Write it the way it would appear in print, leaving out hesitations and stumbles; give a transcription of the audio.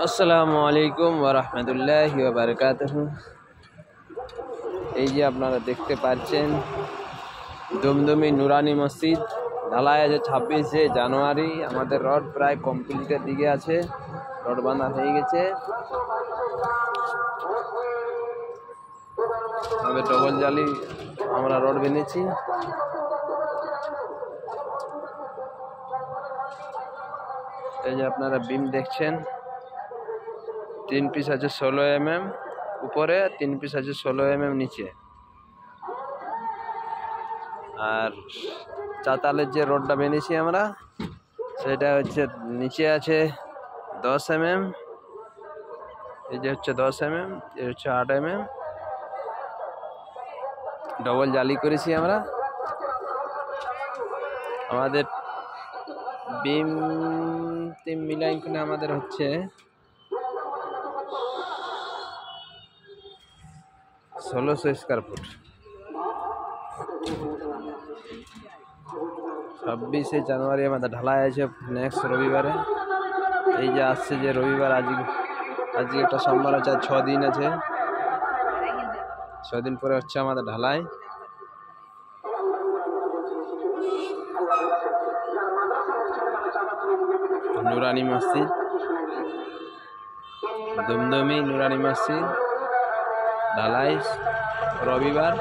আসসালামু আলাইকুম ওয়া রাহমাতুল্লাহি ওয়া বারাকাতুহু। এই যে আপনারা দেখতে পাচ্ছেন দমদমি নুরানি মসজিদ ঢালাই আছে 26শে জানুয়ারি। আমাদের রড প্রায় কমপ্লিটের দিকে আছে, রড বাঁধা হয়ে গেছে। আমাদের ডবল জালি আমরা রড বেঁধেছি। এই যে আপনারা বিম দেখছেন, 3 পিস আছে 16 mm উপরে, 3 পিস আছে 16 mm নিচে। আর চাতালের যে রডটা বেঁধেছি আমরা, সেটা হচ্ছে নিচে আছে 10 mm, এই যে হচ্ছে 10 mm, এই হচ্ছে 8 mm। ডবল জালি করেছি আমরা। আমাদের বিম টিম মিলাই কিনে আমাদের হচ্ছে 1600 স্কয়ার ফুট। 26শে জানুয়ারি আমাদের ঢালাই আছে নেক্সট রবিবারে। এই যে আসছে যে রবিবার, আজকে একটা সোমবার আছে, 6 দিন আছে, 6 দিন পরে হচ্ছে আমাদের ঢালাই। নুরানি মসজিদ, দমদমি নুরানি মসজিদ ঢালাই রবিবার।